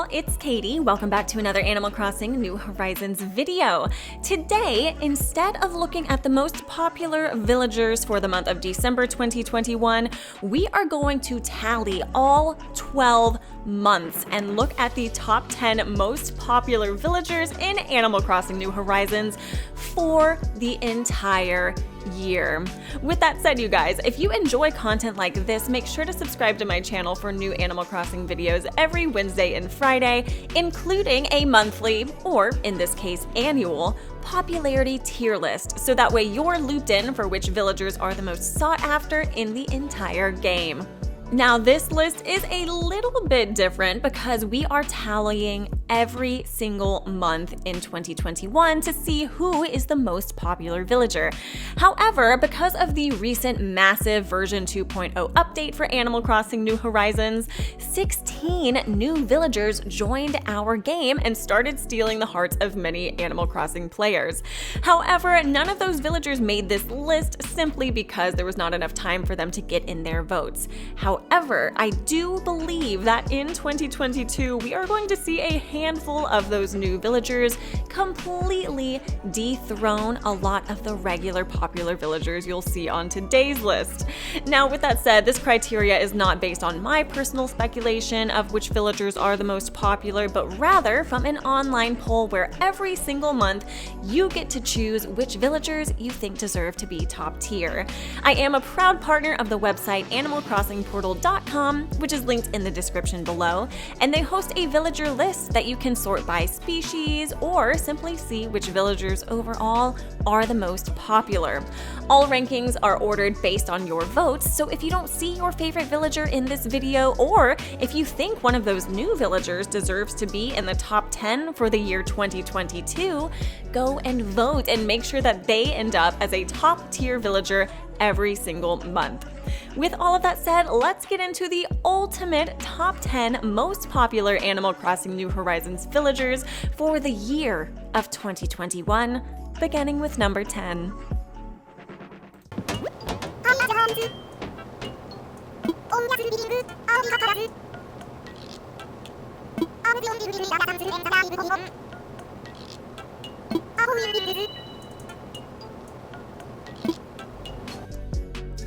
y'all, it's Katie. Welcome back to another Animal Crossing New Horizons video. Today, instead of looking at the most popular villagers for the month of December 2021, we are going to tally all 12 months and look at the top 10 most popular villagers in Animal Crossing New Horizons for the entire year. With that said, you guys, if you enjoy content like this, make sure to subscribe to my channel for new Animal Crossing videos every Wednesday and Friday, including a monthly, or in this case, annual, popularity tier list, so that way you're looped in for which villagers are the most sought after in the entire game. Now, this list is a little bit different because we are tallying every single month in 2021 to see who is the most popular villager. However, because of the recent massive version 2.0 update for Animal Crossing New Horizons, 16 new villagers joined our game and started stealing the hearts of many Animal Crossing players. However, none of those villagers made this list simply because there was not enough time for them to get in their votes. However, I do believe that in 2022, we are going to see a handful of those new villagers completely dethrone a lot of the regular popular villagers you'll see on today's list. Now, with that said, this criteria is not based on my personal speculation of which villagers are the most popular, but rather from an online poll where every single month you get to choose which villagers you think deserve to be top tier. I am a proud partner of the website animalcrossingportal.com, which is linked in the description below, and they host a villager list that you can sort by species or simply see which villagers overall are the most popular. All rankings are ordered based on your votes, so if you don't see your favorite villager in this video, or if you think one of those new villagers deserves to be in the top 10 for the year 2022, go and vote and make sure that they end up as a top tier villager every single month. With all of that said, let's get into the ultimate top 10 most popular Animal Crossing New Horizons villagers for the year of 2021, beginning with number 10.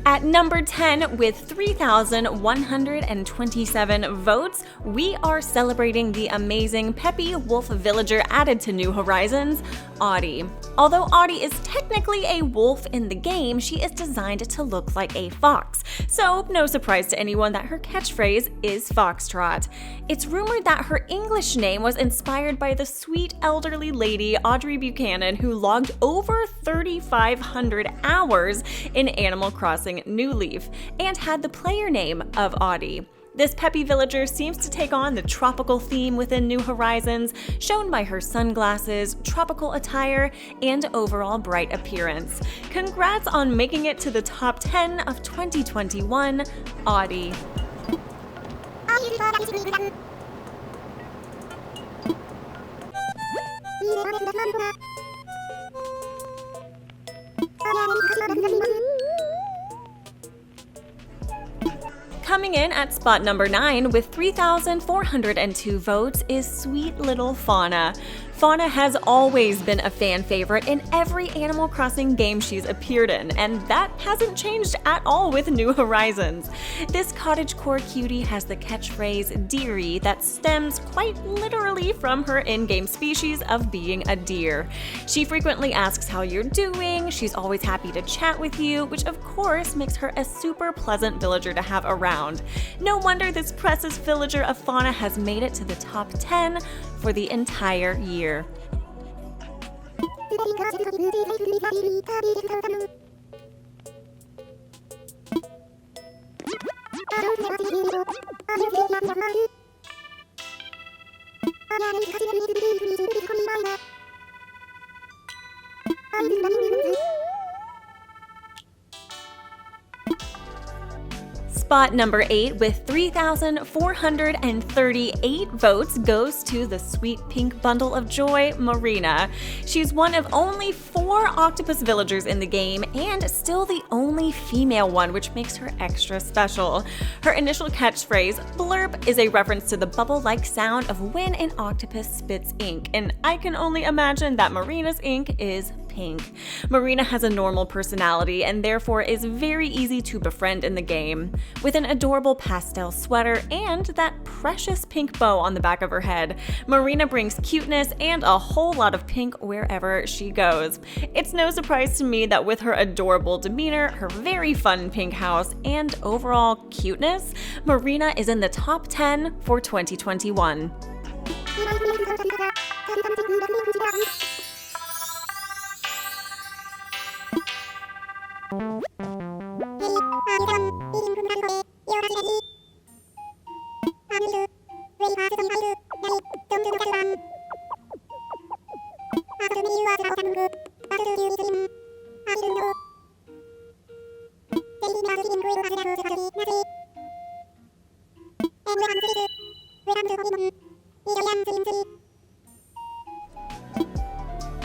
At number 10, with 3,127 votes, we are celebrating the amazing Peppy wolf villager added to New Horizons, Audie. Although Audie is technically a wolf in the game, she is designed to look like a fox, so no surprise to anyone that her catchphrase is FOXTROT. It's rumored that her English name was inspired by the sweet elderly lady Audrey Buchanan, who logged over 3,500 hours in Animal Crossing New Leaf and had the player name of Audie. This Peppy villager seems to take on the tropical theme within New Horizons, shown by her sunglasses, tropical attire, and overall bright appearance. Congrats on making it to the top 10 of 2021, Audie. Coming in at spot number 9 with 3,402 votes is sweet little Fauna. Fauna has always been a fan favorite in every Animal Crossing game she's appeared in, and that hasn't changed at all with New Horizons. This cottagecore cutie has the catchphrase "DEARIE" that stems quite literally from her in-game species of being a deer. She frequently asks how you're doing, she's always happy to chat with you, which of course makes her a super pleasant villager to have around. No wonder this precious villager of Fauna has made it to the top 10 for the entire year. spot number 8 with 3,438 votes goes to the sweet pink bundle of joy, Marina. She's one of only 4 octopus villagers in the game and still the only female one, which makes her extra special. Her initial catchphrase, BLURP, is a reference to the bubble-like sound of when an octopus spits ink, and I can only imagine that Marina's ink is pink. Marina has a normal personality and therefore is very easy to befriend in the game. With an adorable pastel sweater and that precious pink bow on the back of her head, Marina brings cuteness and a whole lot of pink wherever she goes. It's no surprise to me that with her adorable demeanor, her very fun pink house, and overall cuteness, Marina is in the top 10 for 2021.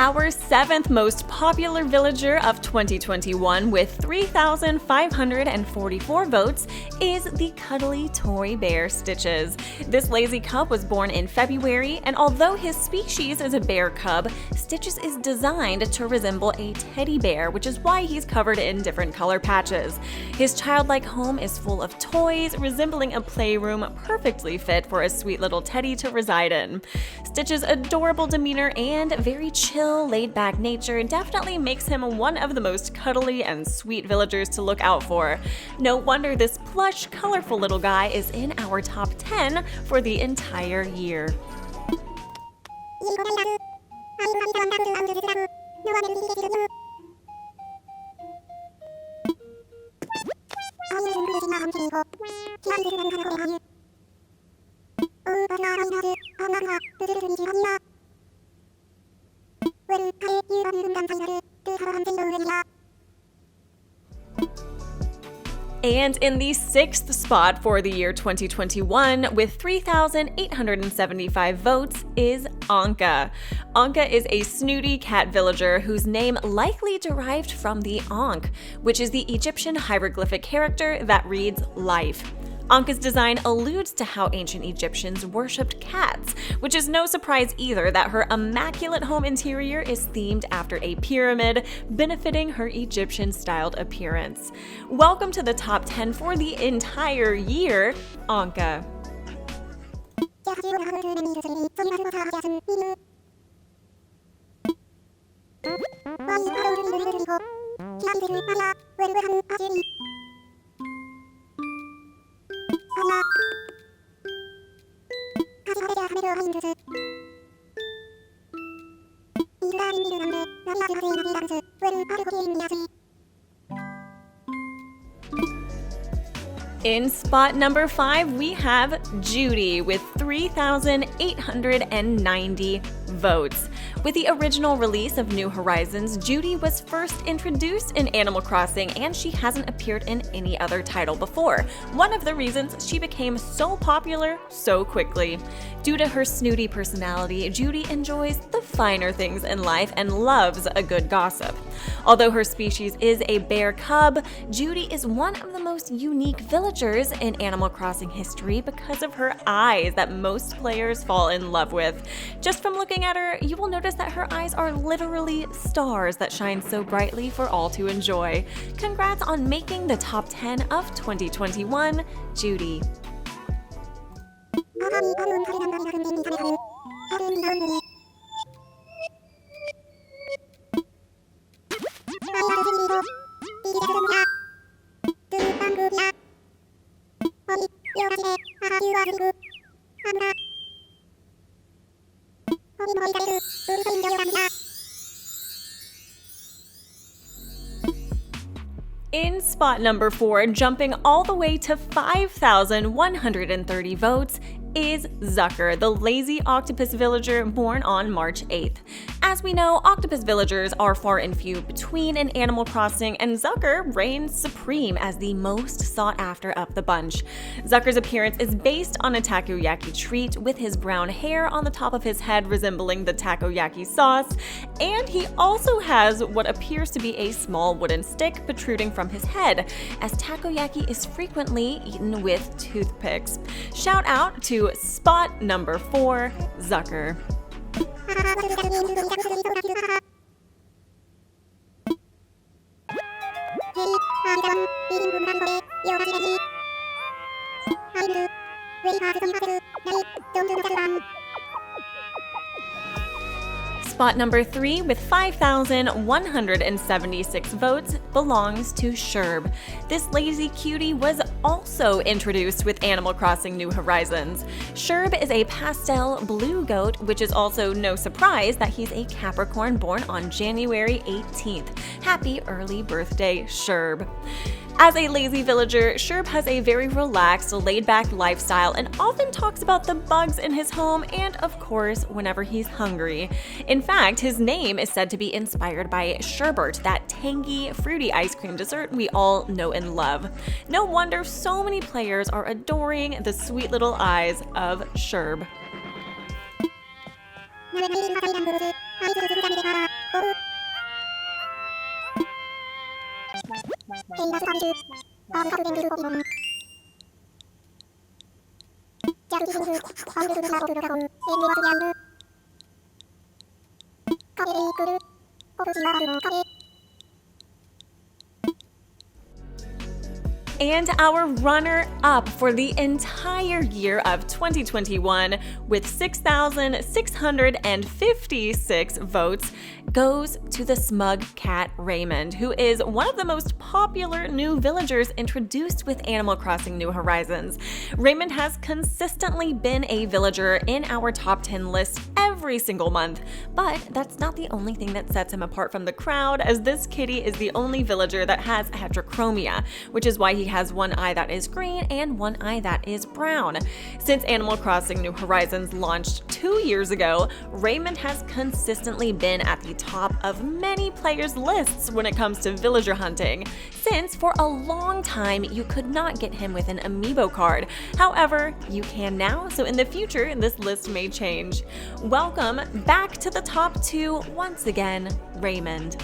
Our 7th most popular villager of 2021 with 3,544 votes is the cuddly toy bear Stitches. This lazy cub was born in February, and although his species is a bear cub, Stitches is designed to resemble a teddy bear, which is why he's covered in different color patches. His childlike home is full of toys, resembling a playroom perfectly fit for a sweet little teddy to reside in. Stitch's adorable demeanor and very chill, laid-back nature definitely makes him one of the most cuddly and sweet villagers to look out for. No wonder this plush, colorful little guy is in our top 10 for the entire year. And in the 6th spot for the year 2021 with 3,875 votes is Ankha. Ankha is a snooty cat villager whose name likely derived from the Ankh, which is the Egyptian hieroglyphic character that reads life. Ankha's design alludes to how ancient Egyptians worshipped cats, which is no surprise either that her immaculate home interior is themed after a pyramid, benefiting her Egyptian-styled appearance. Welcome to the top 10 for the entire year, Ankha. In spot number 5, we have Judy with 3,890 votes. With the original release of New Horizons, Judy was first introduced in Animal Crossing, and she hasn't appeared in any other title before. One of the reasons she became so popular so quickly. Due to her snooty personality, Judy enjoys the finer things in life and loves a good gossip. Although her species is a bear cub, Judy is one of the most unique villagers in Animal Crossing history because of her eyes that most players fall in love with. Just from looking at her, you will notice that her eyes are literally stars that shine so brightly for all to enjoy. Congrats on making the top 10 of 2021, Judy. In spot number 4, jumping all the way to 5,130 votes, is Zucker, the lazy octopus villager born on March 8th. As we know, octopus villagers are far and few between in Animal Crossing, and Zucker reigns supreme as the most sought after of the bunch. Zucker's appearance is based on a takoyaki treat, with his brown hair on the top of his head resembling the takoyaki sauce, and he also has what appears to be a small wooden stick protruding from his head, as takoyaki is frequently eaten with toothpicks. Shout out to spot number 4, Zucker. Spot number 3, with 5,176 votes, belongs to Sherb. This lazy cutie was also introduced with Animal Crossing New Horizons. Sherb is a pastel blue goat, which is also no surprise that he's a Capricorn born on January 18th. Happy early birthday, Sherb. As a lazy villager, Sherb has a very relaxed, laid-back lifestyle and often talks about the bugs in his home and, of course, whenever he's hungry. In fact, his name is said to be inspired by sherbet, that tangy, fruity ice cream dessert we all know and love. No wonder so many players are adoring the sweet little eyes of Sherb. And our runner-up for the entire year of 2021, with 6,656 votes, goes to the SMUG cat Raymond, who is one of the most popular new villagers introduced with Animal Crossing New Horizons. Raymond has consistently been a villager in our top 10 list every single month, but that's not the only thing that sets him apart from the crowd, as this kitty is the only villager that has heterochromia, which is why he has one eye that is green and one eye that is brown. Since Animal Crossing New Horizons launched 2 years ago, Raymond has consistently been at the top of many players' lists when it comes to villager hunting, since for a long time you could not get him with an amiibo card. However, you can now, so in the future this list may change. Welcome back to the top 2 once again, Raymond.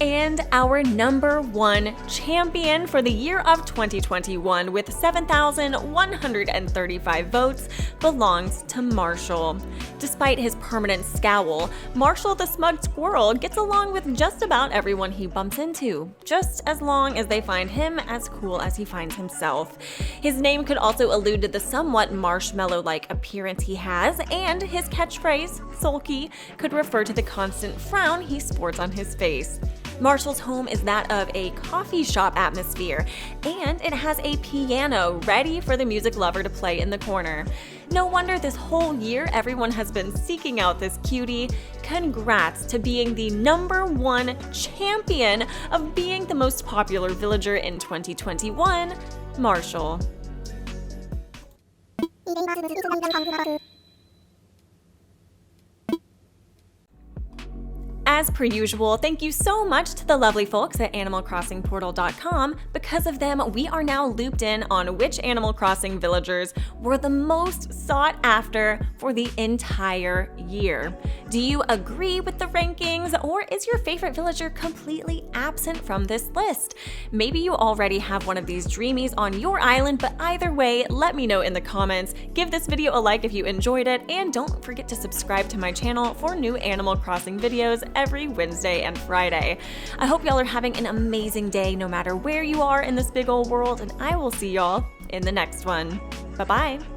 And our number 1 champion for the year of 2021 with 7,135 votes belongs to Marshall. Despite his permanent scowl, Marshall the smug squirrel gets along with just about everyone he bumps into, just as long as they find him as cool as he finds himself. His name could also allude to the somewhat marshmallow-like appearance he has, and his catchphrase, Sulky, could refer to the constant frown he sports on his face. Marshall's home is that of a coffee shop atmosphere, and it has a piano ready for the music lover to play in the corner. No wonder this whole year everyone has been seeking out this cutie. Congrats to being the number 1 champion of being the most popular villager in 2021, Marshall. As per usual, thank you so much to the lovely folks at AnimalCrossingPortal.com. Because of them, we are now looped in on which Animal Crossing villagers were the most sought after for the entire year. Do you agree with the rankings, or is your favorite villager completely absent from this list? Maybe you already have one of these dreamies on your island, but either way, let me know in the comments. Give this video a like if you enjoyed it, and don't forget to subscribe to my channel for new Animal Crossing videos every Wednesday and Friday. I hope y'all are having an amazing day no matter where you are in this big old world, and I will see y'all in the next one. Bye-bye.